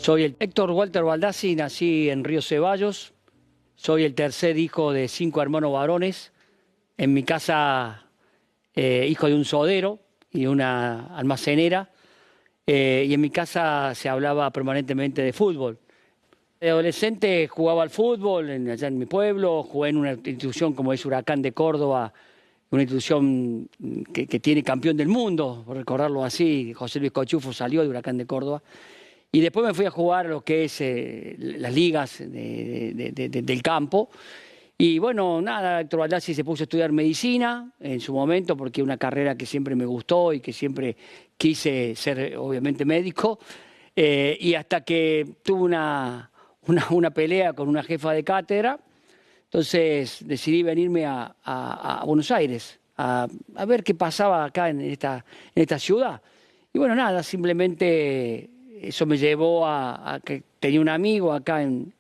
Soy el Héctor Walter Baldassi, nací en Río Ceballos. Soy el tercer hijo de 5 hermanos varones. En mi casa, hijo de un sodero y una almacenera. Y en mi casa se hablaba permanentemente de fútbol. De adolescente jugaba al fútbol allá en mi pueblo, jugué en una institución como es Huracán de Córdoba, una institución que tiene campeón del mundo, por recordarlo así. José Luis Cochufo salió de Huracán de Córdoba. Y después me fui a jugar a lo que es las ligas del campo. Y bueno, nada, Héctor Baldassi se puso a estudiar medicina en su momento, porque es una carrera que siempre me gustó y que siempre quise ser, obviamente, médico. Y hasta que tuve una pelea con una jefa de cátedra, entonces decidí venirme a Buenos Aires a ver qué pasaba acá en esta ciudad. Y bueno, nada, simplemente eso me llevó a que tenía un amigo acá en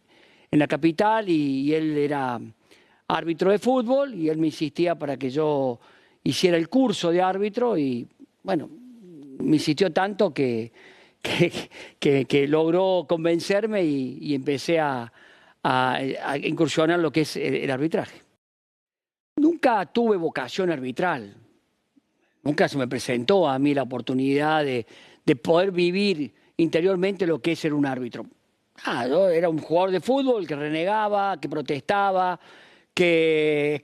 la capital y él era árbitro de fútbol y él me insistía para que yo hiciera el curso de árbitro y bueno, me insistió tanto que logró convencerme y empecé a incursionar en lo que es el arbitraje. Nunca tuve vocación arbitral, nunca se me presentó a mí la oportunidad de poder vivir interiormente lo que es ser un árbitro. Yo era un jugador de fútbol que renegaba, que protestaba, que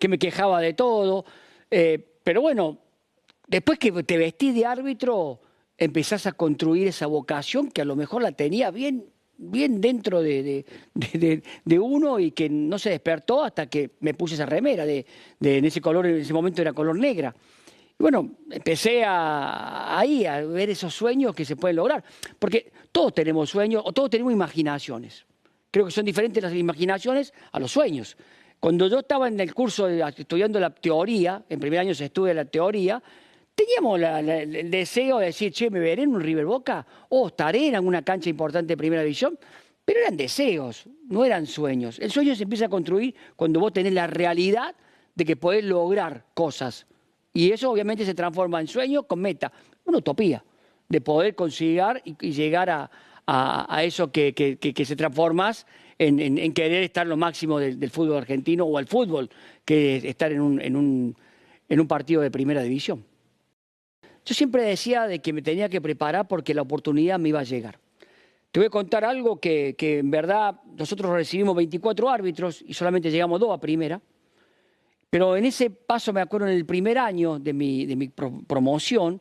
me quejaba de todo. Pero bueno, después que te vestís de árbitro, empezás a construir esa vocación que a lo mejor la tenía bien dentro de uno y que no se despertó hasta que me puse esa remera en ese color, en ese momento era color negra. Y bueno, empecé ahí a ver esos sueños que se pueden lograr, porque todos tenemos sueños o todos tenemos imaginaciones. Creo que son diferentes las imaginaciones a los sueños. Cuando yo estaba en el curso estudiando la teoría, en primer año se estudia la teoría, teníamos el deseo de decir, che, ¿me veré en un River Boca? ¿O estaré en alguna cancha importante de Primera División? Pero eran deseos, no eran sueños. El sueño se empieza a construir cuando vos tenés la realidad de que podés lograr cosas. Y eso obviamente se transforma en sueño con meta, una utopía, de poder conseguir y llegar a eso que se transforma en querer estar lo máximo del fútbol argentino o al fútbol, que es estar en un partido de Primera División. Yo siempre decía de que me tenía que preparar porque la oportunidad me iba a llegar. Te voy a contar algo que en verdad nosotros recibimos 24 árbitros y solamente llegamos 2 a primera. Pero en ese paso, me acuerdo, en el primer año de mi promoción,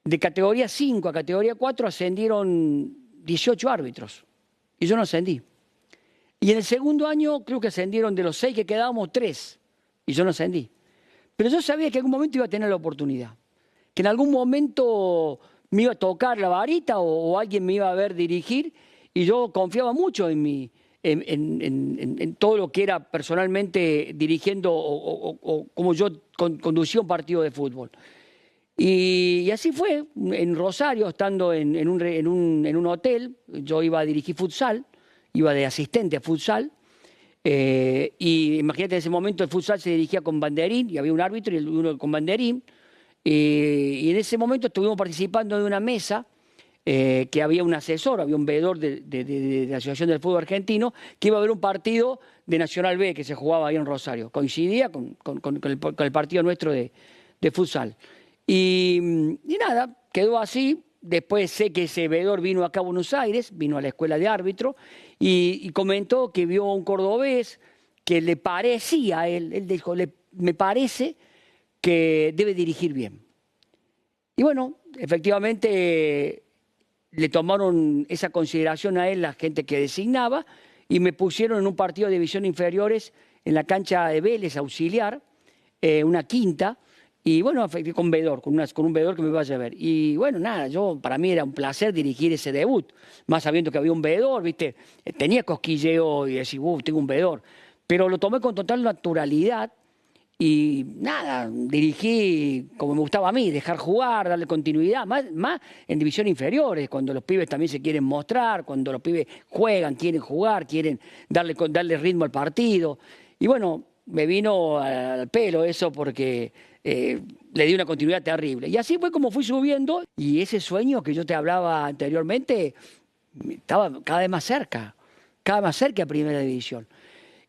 de categoría 5 a categoría 4 ascendieron 18 árbitros y yo no ascendí. Y en el segundo año creo que ascendieron de los 6 que quedábamos 3 y yo no ascendí. Pero yo sabía que en algún momento iba a tener la oportunidad, que en algún momento me iba a tocar la varita o alguien me iba a ver dirigir y yo confiaba mucho en todo lo que era personalmente dirigiendo o como yo conducía un partido de fútbol. Y así fue, en Rosario, estando en un hotel, yo iba a dirigir futsal, iba de asistente a futsal, y imagínate, en ese momento el futsal se dirigía con banderín, y había un árbitro y uno con banderín, y en ese momento estuvimos participando de una mesa, que había un asesor, había un veedor de la Asociación del Fútbol Argentino, que iba a ver un partido de Nacional B que se jugaba ahí en Rosario. Coincidía con el partido nuestro de futsal. Y nada, quedó así. Después sé que ese veedor vino acá a Buenos Aires, vino a la escuela de árbitro y comentó que vio a un cordobés que le parecía a él dijo, me parece que debe dirigir bien. Y bueno, efectivamente le tomaron esa consideración a él la gente que designaba y me pusieron en un partido de división inferiores en la cancha de Vélez auxiliar, una quinta, y bueno, con veedor, con un veedor que me vaya a ver. Y bueno, nada, para mí era un placer dirigir ese debut, más sabiendo que había un veedor, ¿viste? Tenía cosquilleo y decir, tengo un veedor. Pero lo tomé con total naturalidad. Y nada, dirigí como me gustaba a mí, dejar jugar, darle continuidad, más en divisiones inferiores, cuando los pibes también se quieren mostrar, cuando los pibes juegan, quieren jugar, quieren darle ritmo al partido. Y bueno, me vino al pelo eso porque le di una continuidad terrible. Y así fue como fui subiendo y ese sueño que yo te hablaba anteriormente estaba cada vez más cerca de Primera División.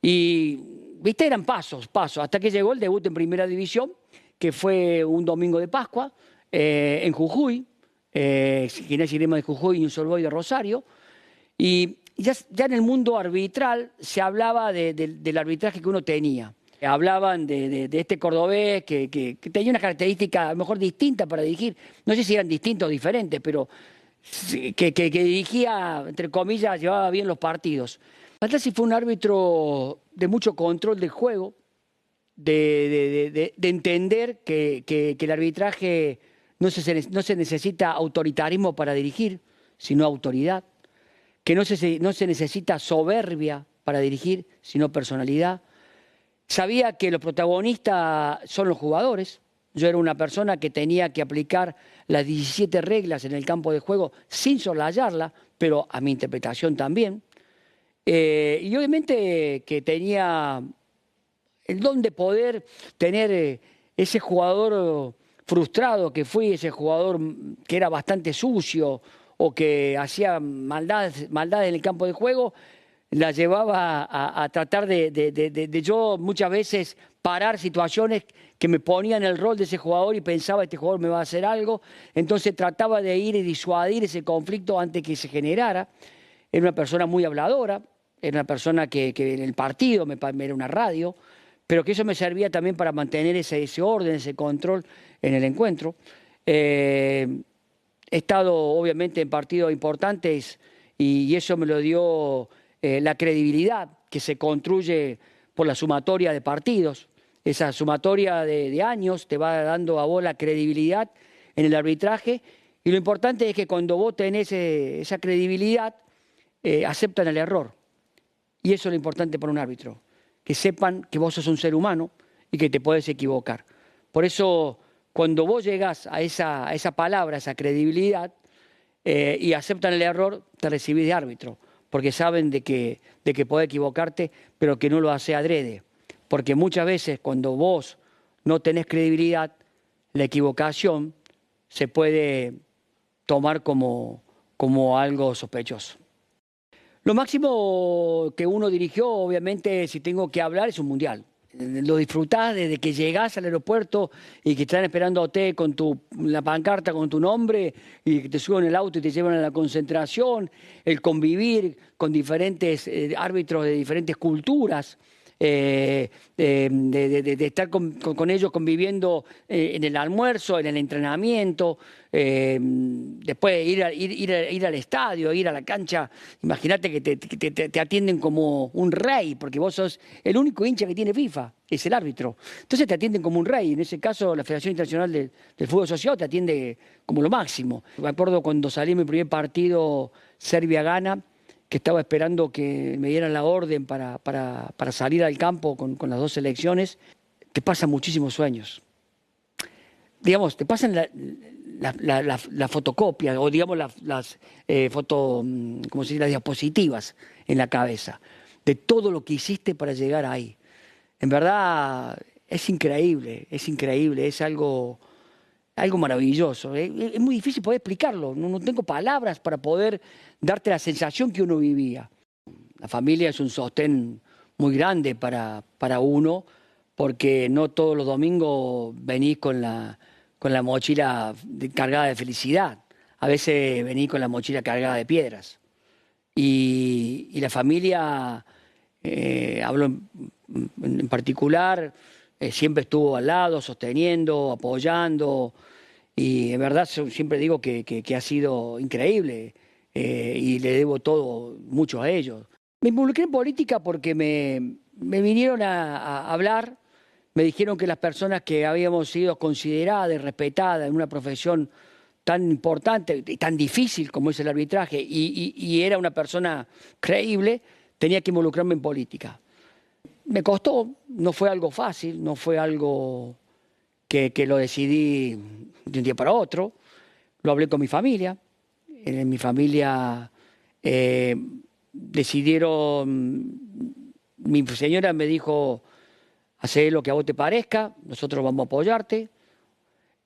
Y, viste, eran pasos, hasta que llegó el debut en Primera División, que fue un domingo de Pascua, en Jujuy, Gimnasia y Grima de Jujuy y un Solboy de Rosario. Y ya en el mundo arbitral se hablaba del arbitraje que uno tenía. Hablaban de este cordobés que tenía una característica a lo mejor distinta para dirigir. No sé si eran distintos o diferentes, pero que dirigía, entre comillas, llevaba bien los partidos. Mattazzi fue un árbitro de mucho control del juego, de entender que el arbitraje no se necesita autoritarismo para dirigir, sino autoridad, que no se necesita soberbia para dirigir, sino personalidad. Sabía que los protagonistas son los jugadores. Yo era una persona que tenía que aplicar las 17 reglas en el campo de juego sin soslayarla, pero a mi interpretación también. Y obviamente que tenía el don de poder tener ese jugador frustrado que fui, ese jugador que era bastante sucio o que hacía maldades en el campo de juego, la llevaba a tratar de yo muchas veces parar situaciones que me ponían en el rol de ese jugador y pensaba, este jugador me va a hacer algo. Entonces trataba de ir y disuadir ese conflicto antes que se generara. Era una persona muy habladora, era una persona que en el partido era una radio, pero que eso me servía también para mantener ese orden, ese control en el encuentro. He estado obviamente en partidos importantes y eso me lo dio la credibilidad que se construye por la sumatoria de partidos. Esa sumatoria de años te va dando a vos la credibilidad en el arbitraje y lo importante es que cuando vos tenés esa credibilidad, aceptan el error. Y eso es lo importante para un árbitro, que sepan que vos sos un ser humano y que te podés equivocar. Por eso, cuando vos llegás a esa palabra, a esa credibilidad, y aceptan el error, te recibís de árbitro, porque saben de que podés equivocarte, pero que no lo hace adrede. Porque muchas veces cuando vos no tenés credibilidad, la equivocación se puede tomar como algo sospechoso. Lo máximo que uno dirigió, obviamente, si tengo que hablar, es un mundial. Lo disfrutás desde que llegás al aeropuerto y que están esperándote con la pancarta con tu nombre y que te suben el auto y te llevan a la concentración, el convivir con diferentes árbitros de diferentes culturas. De estar con ellos conviviendo en el almuerzo, en el entrenamiento, después ir al estadio, ir a la cancha. Imagínate que te atienden como un rey, porque vos sos el único hincha que tiene FIFA, es el árbitro. Entonces te atienden como un rey. En ese caso, la Federación Internacional del Fútbol Asociado te atiende como lo máximo. Me acuerdo cuando salí en mi primer partido, Serbia-Ghana, que estaba esperando que me dieran la orden para salir al campo con las dos selecciones, te pasan muchísimos sueños. Digamos, te pasan la fotocopia o digamos las ¿cómo se dice? Las diapositivas en la cabeza de todo lo que hiciste para llegar ahí. En verdad es increíble, es algo maravilloso. Es muy difícil poder explicarlo. No tengo palabras para poder darte la sensación que uno vivía. La familia es un sostén muy grande para uno, porque no todos los domingos venís con la mochila cargada de felicidad. A veces venís con la mochila cargada de piedras. Y la familia, hablo en particular, siempre estuvo al lado, sosteniendo, apoyando, y en verdad siempre digo que ha sido increíble y le debo todo mucho a ellos. Me involucré en política porque me vinieron a hablar, me dijeron que las personas que habíamos sido consideradas y respetadas en una profesión tan importante y tan difícil como es el arbitraje y era una persona creíble, tenía que involucrarme en política. Me costó, no fue algo fácil, no fue algo que lo decidí de un día para otro. Lo hablé con mi familia. En mi familia decidieron, mi señora me dijo, hacé lo que a vos te parezca, nosotros vamos a apoyarte.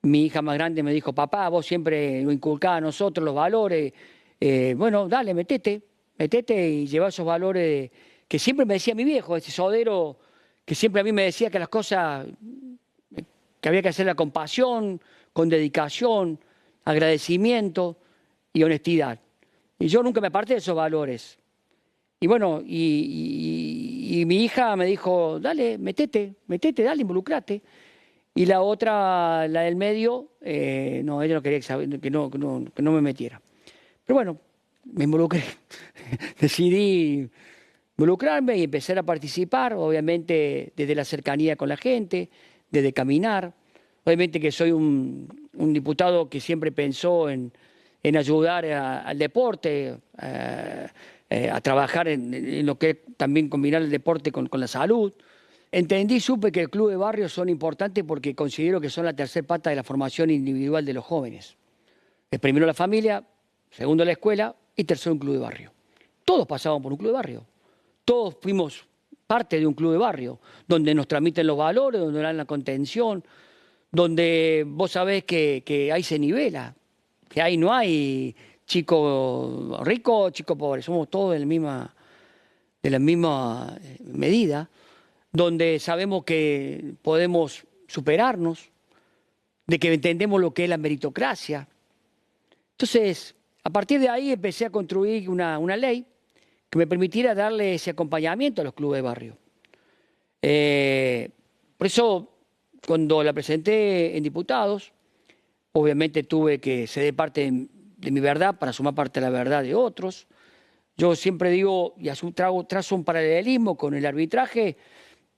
Mi hija más grande me dijo, papá, vos siempre lo inculcás a nosotros los valores bueno, dale, metete y lleva esos valores que siempre me decía mi viejo, ese sodero que siempre a mí me decía que las cosas, que había que hacerlas con pasión, con dedicación, agradecimiento y honestidad. Y yo nunca me aparté de esos valores. Y bueno, y mi hija me dijo, dale, metete, dale, involucrate. Y la otra, la del medio, no, ella no quería que no me metiera. Pero bueno, me involucré, decidí involucrarme y empezar a participar, obviamente desde la cercanía con la gente, desde caminar. Obviamente que soy un diputado que siempre pensó en ayudar al deporte, a trabajar en lo que es también combinar el deporte con la salud. Entendí, supe que el club de barrio son importantes porque considero que son la tercera pata de la formación individual de los jóvenes. Es primero la familia, segundo la escuela y tercero un club de barrio. Todos pasamos por un club de barrio. Todos fuimos parte de un club de barrio, donde nos transmiten los valores, donde nos dan la contención, donde vos sabés que ahí se nivela, que ahí no hay chico rico, chico pobre, somos todos de la misma medida, donde sabemos que podemos superarnos, de que entendemos lo que es la meritocracia. Entonces, a partir de ahí empecé a construir una ley que me permitiera darle ese acompañamiento a los clubes de barrio. Por eso, cuando la presenté en diputados, obviamente tuve que ceder parte de mi verdad para sumar parte de la verdad de otros. Yo siempre digo, y trazo un paralelismo con el arbitraje,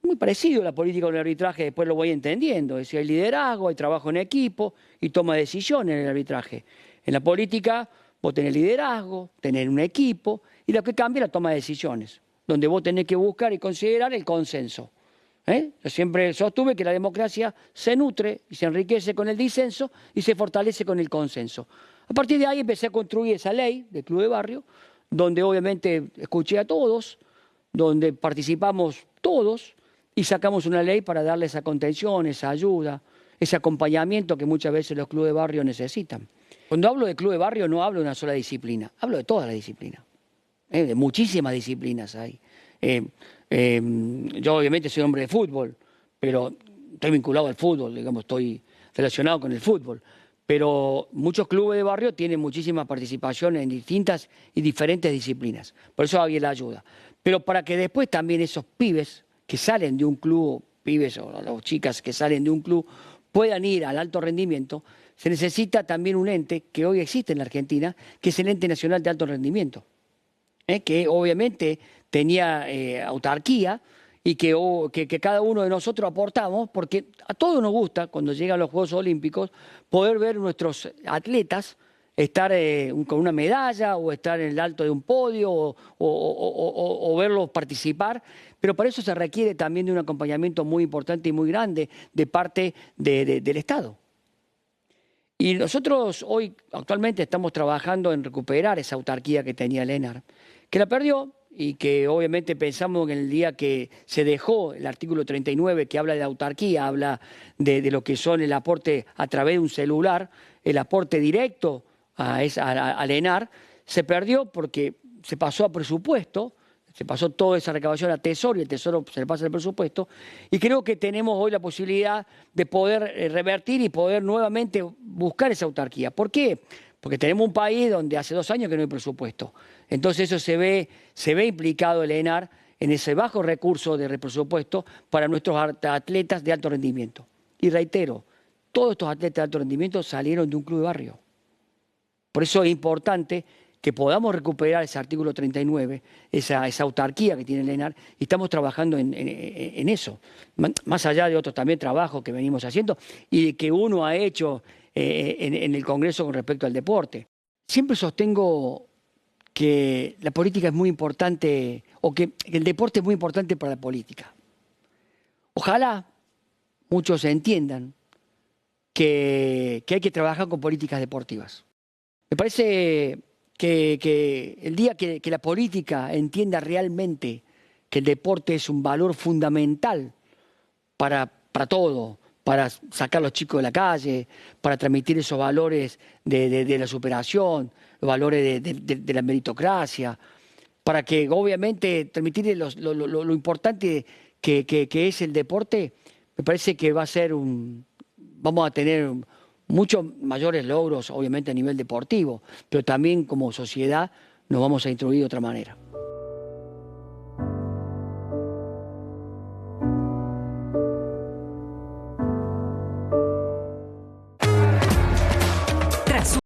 muy parecido a la política con el arbitraje, después lo voy entendiendo. Es decir, hay liderazgo, hay trabajo en equipo y toma de decisiones en el arbitraje. En la política vos tenés liderazgo, tenés un equipo y lo que cambia es la toma de decisiones, donde vos tenés que buscar y considerar el consenso. Yo siempre sostuve que la democracia se nutre y se enriquece con el disenso y se fortalece con el consenso. A partir de ahí empecé a construir esa ley del club de barrio, donde obviamente escuché a todos, donde participamos todos y sacamos una ley para darle esa contención, esa ayuda, ese acompañamiento que muchas veces los clubes de barrio necesitan. Cuando hablo de club de barrio no hablo de una sola disciplina, hablo de toda la disciplina, de muchísimas disciplinas hay. Yo obviamente soy hombre de fútbol, pero estoy vinculado al fútbol, digamos, estoy relacionado con el fútbol. Pero muchos clubes de barrio tienen muchísima participación en distintas y diferentes disciplinas. Por eso había la ayuda. Pero para que después también esos pibes que salen de un club, pibes o las chicas que salen de un club, puedan ir al alto rendimiento, se necesita también un ente que hoy existe en la Argentina, que es el Ente Nacional de Alto Rendimiento, que obviamente tenía autarquía y que cada uno de nosotros aportamos, porque a todos nos gusta, cuando llegan los Juegos Olímpicos, poder ver nuestros atletas estar con una medalla o estar en el alto de un podio o verlos participar, pero para eso se requiere también de un acompañamiento muy importante y muy grande de parte del Estado. Y nosotros hoy actualmente estamos trabajando en recuperar esa autarquía que tenía el ENAR, que la perdió y que obviamente pensamos que en el día que se dejó el artículo 39 que habla de autarquía, habla de lo que son el aporte a través de un celular, el aporte directo al ENAR, se perdió porque se pasó a presupuesto, se pasó toda esa recaudación a Tesoro y el Tesoro se le pasa el presupuesto, y creo que tenemos hoy la posibilidad de poder revertir y poder nuevamente buscar esa autarquía. ¿Por qué? Porque tenemos un país donde hace 2 años que no hay presupuesto. Entonces eso se ve implicado el ENAR en ese bajo recurso de presupuesto para nuestros atletas de alto rendimiento. Y reitero, todos estos atletas de alto rendimiento salieron de un club de barrio. Por eso es importante que podamos recuperar ese artículo 39, esa autarquía que tiene el ENAR, y estamos trabajando en eso, más allá de otros también trabajos que venimos haciendo y que uno ha hecho en el Congreso con respecto al deporte. Siempre sostengo que la política es muy importante, o que el deporte es muy importante para la política. Ojalá muchos entiendan que hay que trabajar con políticas deportivas. Me parece que el día que la política entienda realmente que el deporte es un valor fundamental para todo, para sacar a los chicos de la calle, para transmitir esos valores de la superación, los valores de la meritocracia, para que obviamente transmitir lo importante que es el deporte. Me parece que vamos a tener muchos mayores logros, obviamente a nivel deportivo, pero también como sociedad nos vamos a instruir de otra manera.